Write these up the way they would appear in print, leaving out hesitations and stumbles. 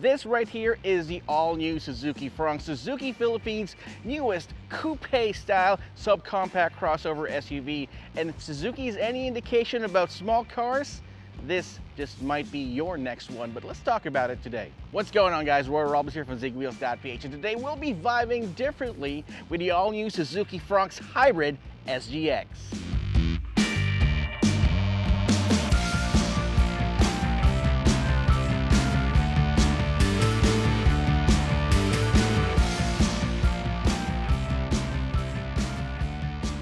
This right here is the all-new Suzuki Fronx, Suzuki Philippines' newest coupe-style subcompact crossover SUV. And if Suzuki is any indication about small cars, this just might be your next one, but let's talk about it today. What's going on, guys? Roy Robles here from Zigwheels.Ph, and today we'll be vibing differently with the all-new Suzuki Fronx Hybrid SGX.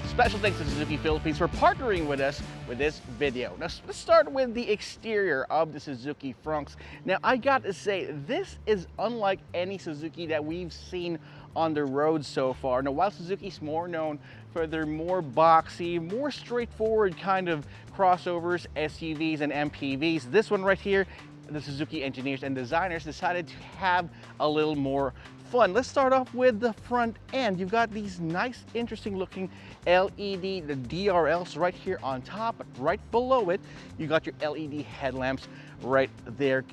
Special thanks to Suzuki Philippines for partnering with us with this video. Now let's start with the exterior of the Suzuki Fronx. Now I got to say, this is unlike any Suzuki that we've seen on the road so far. Now while Suzuki's more known for their more boxy, more straightforward kind of crossovers, SUVs and MPVs, this one right here, the Suzuki engineers and designers decided to have a little more fun. Let's start off with the front end. You've got these nice, interesting looking LED, the DRLs right here on top, but right below it, you got your LED headlamps right there.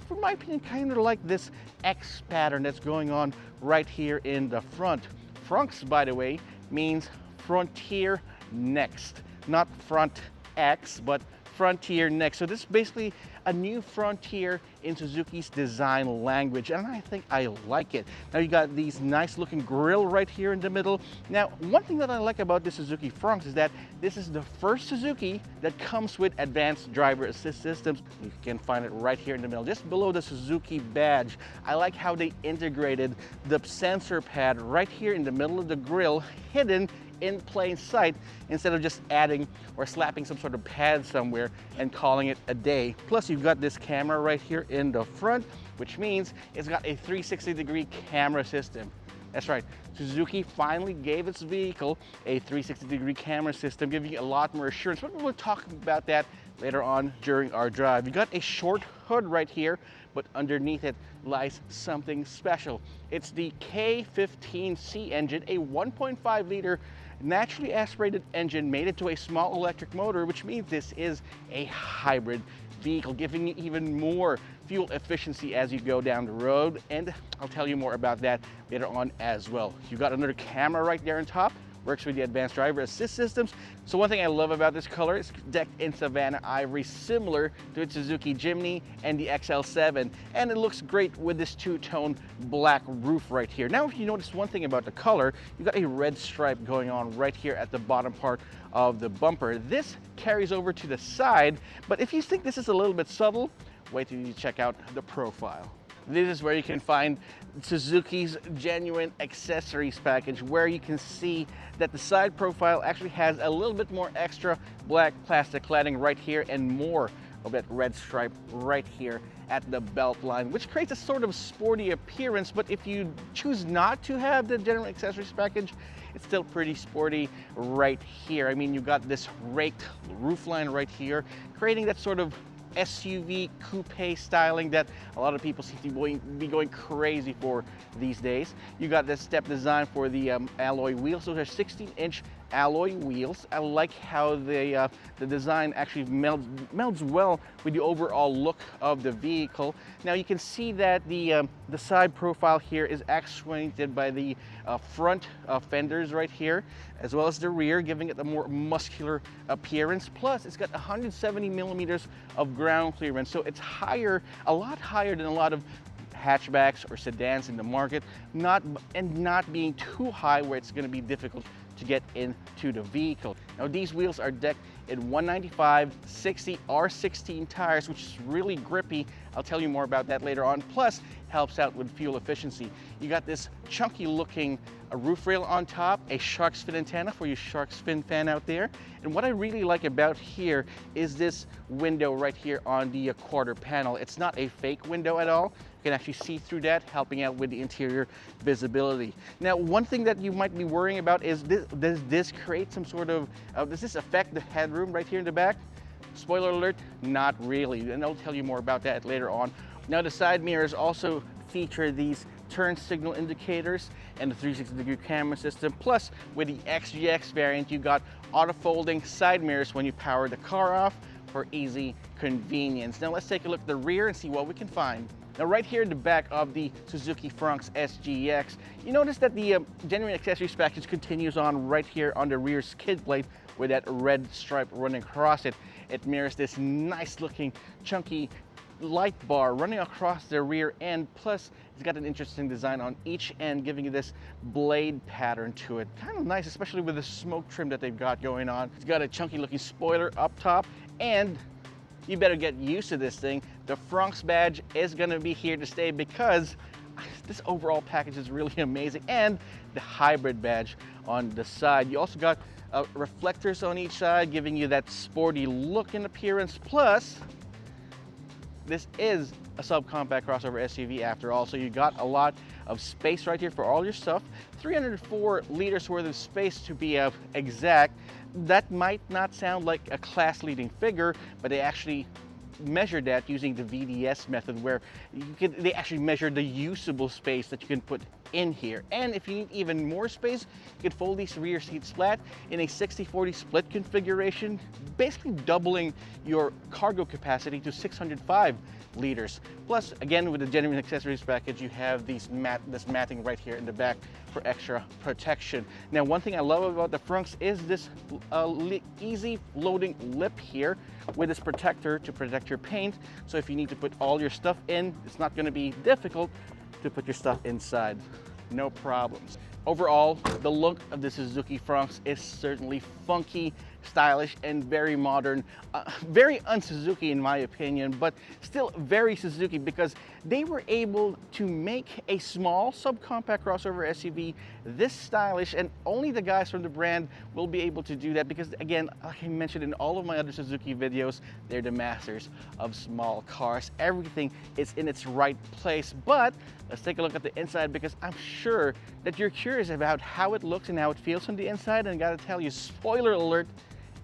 For my opinion, kind of like this X pattern that's going on right here in the front. Fronx, by the way, means frontier next, not front X, but frontier next. So this is basically a new frontier in Suzuki's design language, and I think I like it. Now you got these nice looking grille right here in the middle. Now one thing that I like about the Suzuki Fronx is that this is the first Suzuki that comes with advanced driver assist systems. You can find it right here in the middle, just below the Suzuki badge. I like how they integrated the sensor pad right here in the middle of the grille, hidden in plain sight, instead of just adding or slapping some sort of pad somewhere and calling it a day. Plus you've got this camera right here in the front, which means it's got a 360-degree camera system. That's right, Suzuki finally gave its vehicle a 360-degree camera system, giving you a lot more assurance. But we'll talk about that later on during our drive. You got a short hood right here, but underneath it lies something special. It's the K15C engine, a 1.5 liter naturally aspirated engine made into a small electric motor, which means this is a hybrid vehicle, giving you even more fuel efficiency as you go down the road, and I'll tell you more about that later on as well. You've got another camera right there on top, works with the advanced driver assist systems. So one thing I love about this color is decked in Savannah Ivory, similar to its Suzuki Jimny and the XL7, and it looks great with this two-tone black roof right here. Now if you notice one thing about the color, you've got a red stripe going on right here at the bottom part of the bumper. This carries over to the side, but if you think this is a little bit subtle, wait till you check out the profile. This is where you can find Suzuki's genuine accessories package, where you can see that the side profile actually has a little bit more extra black plastic cladding right here and more of that red stripe right here at the belt line, which creates a sort of sporty appearance. But if you choose not to have the general accessories package, it's still pretty sporty right here. I mean, you've got this raked roofline right here, creating that sort of SUV coupe styling that a lot of people seem to be going crazy for these days. You got this step design for the alloy wheels. Those are 16-inch alloy wheels. I like how the design actually melds well with the overall look of the vehicle. Now you can see that the side profile here is accentuated by the front fenders right here, as well as the rear, giving it a more muscular appearance. Plus it's got 170 millimeters of ground clearance, so it's higher, a lot higher than a lot of hatchbacks or sedans in the market, not being too high where it's going to be difficult to get into the vehicle. Now these wheels are decked in 195/60 R16 tires, which is really grippy. I'll tell you more about that later on. Plus helps out with fuel efficiency. You got this chunky looking roof rail on top, a shark's fin antenna for you shark's fin fan out there. And what I really like about here is this window right here on the quarter panel. It's not a fake window at all. You can actually see through that, helping out with the interior visibility. Now, one thing that you might be worrying about is does this create some sort of, does this affect the headroom right here in the back? Spoiler alert, not really, and I'll tell you more about that later on. Now the side mirrors also feature these turn signal indicators and the 360-degree camera system. Plus, with the SGX variant, you got auto-folding side mirrors when you power the car off for easy convenience. Now let's take a look at the rear and see what we can find. Now right here in the back of the Suzuki Fronx SGX, you notice that the genuine accessories package continues on right here on the rear skid plate with that red stripe running across it. It mirrors this nice looking chunky light bar running across the rear end, plus it's got an interesting design on each end, giving you this blade pattern to it. Kind of nice, especially with the smoke trim that they've got going on. It's got a chunky looking spoiler up top, and you better get used to this thing. The Fronx badge is gonna be here to stay because this overall package is really amazing, and the hybrid badge on the side. You also got reflectors on each side, giving you that sporty look and appearance, plus this is a subcompact crossover SUV after all, so you got a lot of space right here for all your stuff. 304 liters worth of space to be exact. That might not sound like a class-leading figure, but they actually measure that using the VDS method, where they actually measure the usable space that you can put in here. And if you need even more space, you can fold these rear seats flat in a 60-40 split configuration, basically doubling your cargo capacity to 605 liters. Plus, again, with the genuine accessories package, you have this matting right here in the back for extra protection. Now, one thing I love about the Fronx is this easy loading lip here with this protector to protect your paint. So if you need to put all your stuff in, it's not going to be difficult to put your stuff inside. No problems. Overall, the look of the Suzuki Fronx is certainly funky, stylish, and very modern. Very un-Suzuki in my opinion, but still very Suzuki, because they were able to make a small subcompact crossover SUV this stylish, and only the guys from the brand will be able to do that because, again, like I mentioned in all of my other Suzuki videos, they're the masters of small cars. Everything is in its right place. But let's take a look at the inside, because I'm sure that you're curious about how it looks and how it feels on the inside, and I gotta tell you, spoiler alert,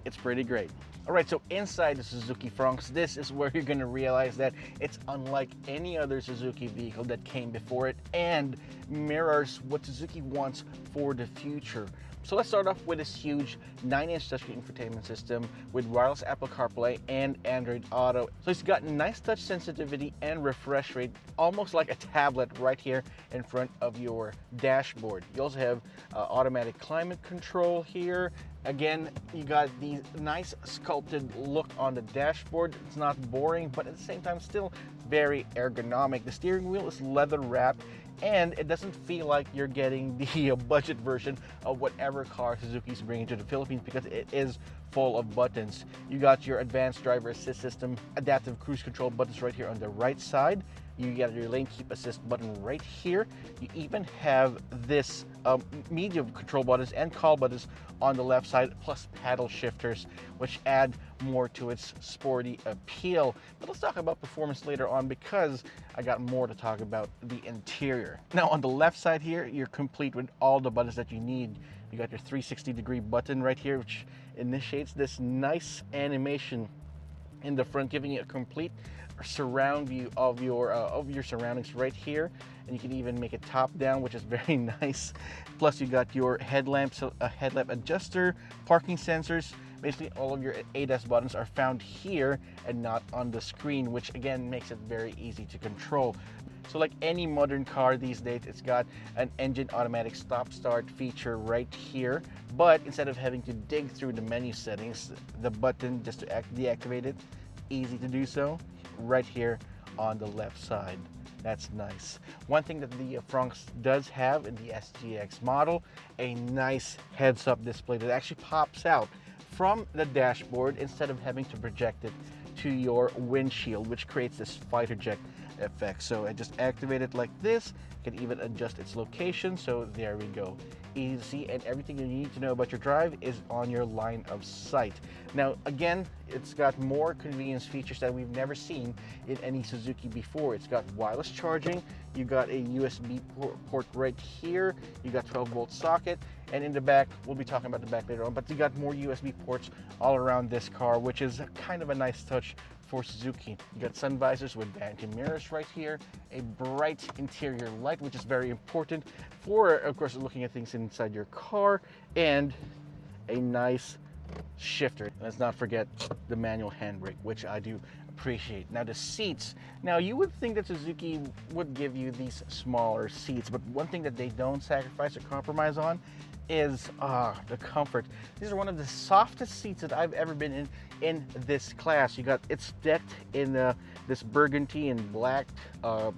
it's pretty great. All right, so inside the Suzuki Fronx, this is where you're gonna realize that it's unlike any other Suzuki vehicle that came before it and mirrors what Suzuki wants for the future. So let's start off with this huge 9-inch touchscreen infotainment system with wireless Apple CarPlay and Android Auto. So it's got nice touch sensitivity and refresh rate, almost like a tablet right here in front of your dashboard. You also have automatic climate control here. Again, you got the nice sculpted look on the dashboard. It's not boring, but at the same time still very ergonomic. The steering wheel is leather wrapped, and it doesn't feel like you're getting the budget version of whatever car Suzuki's bringing to the Philippines, because it is full of buttons. You got your advanced driver assist system, adaptive cruise control buttons right here on the right side. You got your lane keep assist button right here. You even have this medium control buttons and call buttons on the left side, plus paddle shifters, which add more to its sporty appeal. But let's talk about performance later on, because I got more to talk about the interior. Now on the left side here, you're complete with all the buttons that you need. You got your 360-degree button right here, which initiates this nice animation in the front, giving you a complete surround view of your surroundings right here, and you can even make it top down, which is very nice. Plus you got your headlamp adjuster, parking sensors. Basically all of your ADAS buttons are found here and not on the screen, which again makes it very easy to control. So like any modern car these days, it's got an engine automatic stop start feature right here, but instead of having to dig through the menu settings, the button just to deactivate it, easy to do so right here on the left side. That's nice. One thing that the Fronx does have in the SGX model, a nice heads-up display that actually pops out from the dashboard instead of having to project it to your windshield, which creates this fighter jet effect. So I just activate it like this. You can even adjust its location. So there we go. Easy, and everything you need to know about your drive is on your line of sight. Now again, it's got more convenience features that we've never seen in any Suzuki before. It's got wireless charging, you got a USB port right here, you got 12-volt socket, and in the back, we'll be talking about the back later on, but you got more USB ports all around this car, which is kind of a nice touch for Suzuki. You got sun visors with vanity mirrors right here, a bright interior light, which is very important for, of course, looking at things inside your car, and a nice shifter. And let's not forget the manual handbrake, which I do appreciate. Now the seats, now you would think that Suzuki would give you these smaller seats, but one thing that they don't sacrifice or compromise on is the comfort. These are one of the softest seats that I've ever been in this class. It's decked in this burgundy and black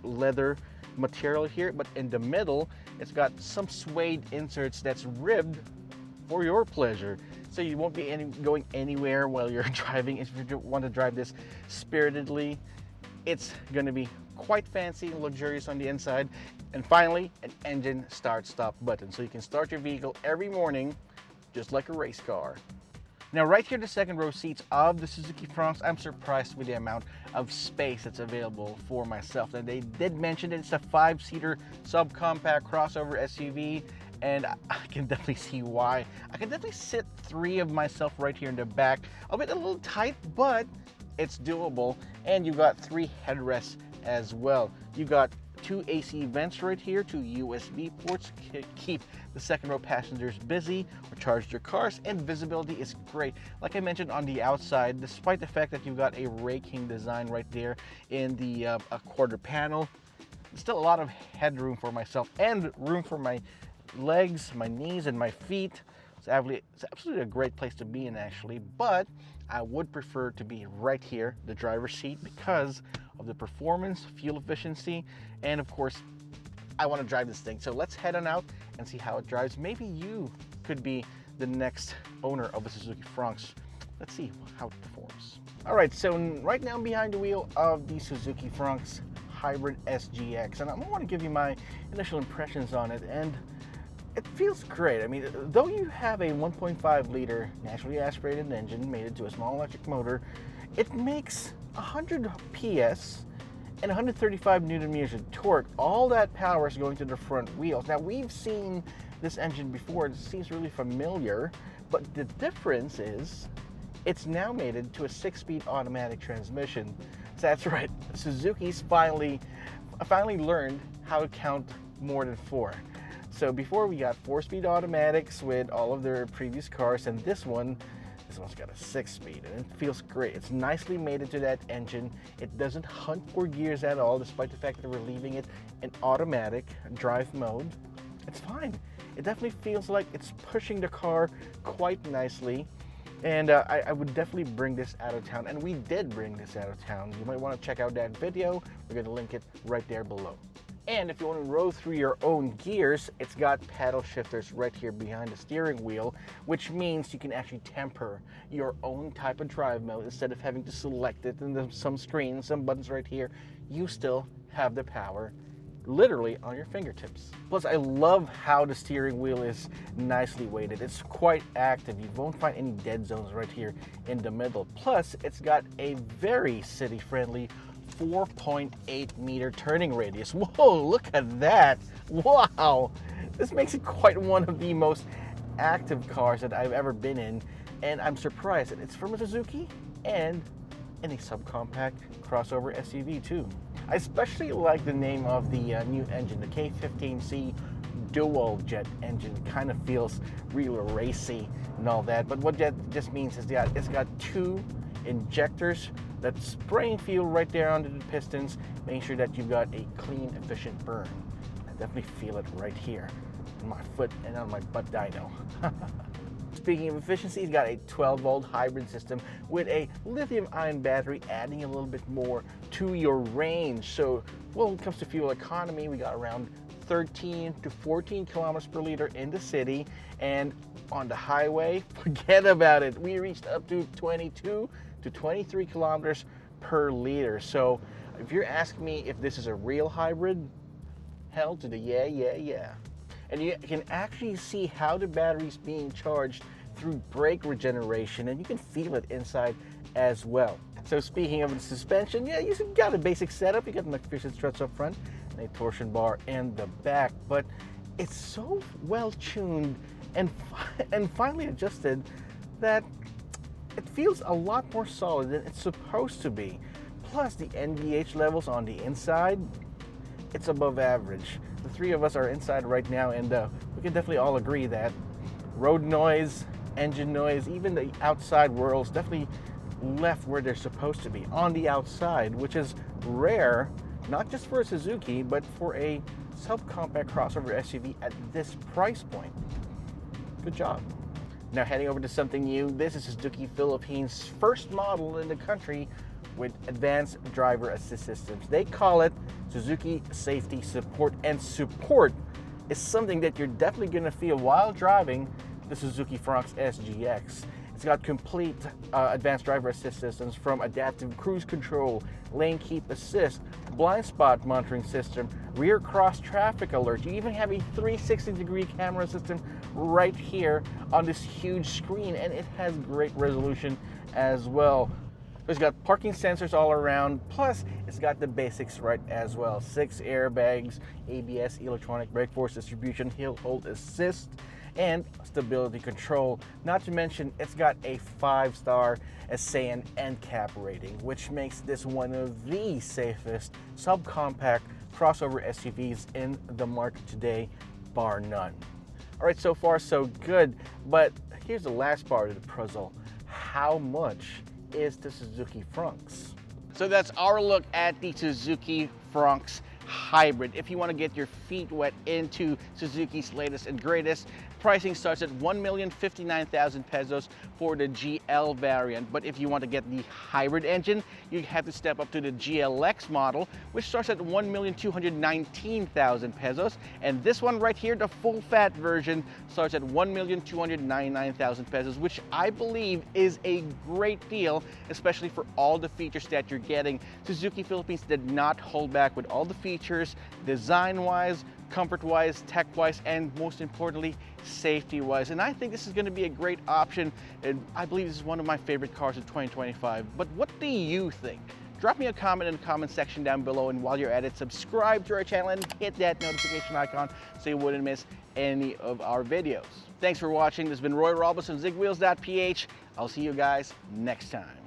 leather material here, but in the middle it's got some suede inserts that's ribbed for your pleasure, so you won't be going anywhere while you're driving. If you want to drive this spiritedly, it's going to be quite fancy and luxurious on the inside. And finally, an engine start-stop button, so you can start your vehicle every morning just like a race car. Now right here, the second row seats of the Suzuki Fronx, I'm surprised with the amount of space that's available for myself. Now they did mention that it's a 5-seater subcompact crossover SUV, and I can definitely see why. I can definitely sit 3 of myself right here in the back. I'll be a little tight, but it's doable. And you've got 3 headrests as well. You got 2 AC vents right here, 2 USB ports to keep the second row passengers busy or charge their cars, and visibility is great. Like I mentioned on the outside, despite the fact that you've got a raking design right there in the a quarter panel, there's still a lot of headroom for myself and room for my legs, my knees, and my feet. It's absolutely a great place to be in, actually, but I would prefer to be right here, the driver's seat, because of the performance, fuel efficiency, and of course, I want to drive this thing. So let's head on out and see how it drives. Maybe you could be the next owner of a Suzuki Fronx. Let's see how it performs. All right, so right now I'm behind the wheel of the Suzuki Fronx Hybrid SGX, and I want to give you my initial impressions on it, and it feels great. I mean, though you have a 1.5 liter naturally aspirated engine mated to a small electric motor, it makes 100 PS and 135 Newton meters of torque. All that power is going to the front wheels. Now, we've seen this engine before. It seems really familiar, but the difference is it's now mated to a 6-speed automatic transmission. So that's right, Suzuki's finally learned how to count more than 4. So before, we got 4-speed automatics with all of their previous cars, and this one's got a 6-speed, and it feels great. It's nicely mated to that engine. It doesn't hunt for gears at all, despite the fact that we're leaving it in automatic drive mode. It's fine. It definitely feels like it's pushing the car quite nicely, and I would definitely bring this out of town, and we did bring this out of town. You might want to check out that video. We're going to link it right there below. And if you want to roll through your own gears, it's got paddle shifters right here behind the steering wheel, which means you can actually temper your own type of drive mode instead of having to select it in some screens, some buttons right here. You still have the power literally on your fingertips. Plus, I love how the steering wheel is nicely weighted. It's quite active. You won't find any dead zones right here in the middle. Plus, it's got a very city-friendly 4.8 meter turning radius. Whoa, look at that. Wow. This makes it quite one of the most active cars that I've ever been in, and I'm surprised that it's from a Suzuki and in a subcompact crossover SUV too. I especially like the name of the new engine, the K15C dual jet engine. Kind of feels real racy and all that, but what that just means is that it's got 2 injectors that's spraying fuel right there onto the pistons, making sure that you've got a clean, efficient burn. I definitely feel it right here on my foot and on my butt dyno. Speaking of efficiency, it's got a 12-volt hybrid system with a lithium-ion battery, adding a little bit more to your range. So when it comes to fuel economy, we got around 13 to 14 kilometers per liter in the city, and on the highway, forget about it. We reached up to 22 to 23 kilometers per liter. So if you're asking me if this is a real hybrid, hell to the yeah. And you can actually see how the battery's being charged through brake regeneration, and you can feel it inside as well. So speaking of the suspension, yeah, you've got a basic setup. You got an efficient struts up front and a torsion bar in the back, but it's so well tuned and finely adjusted that it feels a lot more solid than it's supposed to be. Plus, the NVH levels on the inside, it's above average. The 3 of us are inside right now, and we can definitely all agree that road noise, engine noise, even the outside world's definitely left where they're supposed to be, on the outside, which is rare, not just for a Suzuki, but for a subcompact crossover SUV at this price point. Good job. Now heading over to something new, this is Suzuki Philippines' first model in the country with advanced driver assist systems. They call it Suzuki Safety Support, and support is something that you're definitely going to feel while driving the Suzuki Fronx SGX. It's got complete advanced driver assist systems, from adaptive cruise control, lane keep assist, blind spot monitoring system, rear cross traffic alert. You even have a 360-degree camera system right here on this huge screen, and it has great resolution as well. It's got parking sensors all around, plus it's got the basics right as well. 6 airbags, ABS, electronic brake force distribution, hill hold assist, and stability control. Not to mention, it's got a 5-star ASEAN NCAP rating, which makes this one of the safest subcompact crossover SUVs in the market today, bar none. All right, so far so good, but here's the last part of the puzzle. How much is the Suzuki Fronx? So that's our look at the Suzuki Fronx Hybrid. If you want to get your feet wet into Suzuki's latest and greatest, pricing starts at 1,059,000 pesos for the GL variant. But if you want to get the hybrid engine, you have to step up to the GLX model, which starts at 1,219,000 pesos. And this one right here, the full fat version, starts at 1,299,000 pesos, which I believe is a great deal, especially for all the features that you're getting. Suzuki Philippines did not hold back with all the features, design-wise, comfort-wise, tech-wise, and most importantly, safety-wise. And I think this is going to be a great option, and I believe this is one of my favorite cars of 2025. But what do you think? Drop me a comment in the comment section down below, and while you're at it, subscribe to our channel and hit that notification icon so you wouldn't miss any of our videos. Thanks for watching. This has been Roy Robles from Zigwheels.Ph. I'll see you guys next time.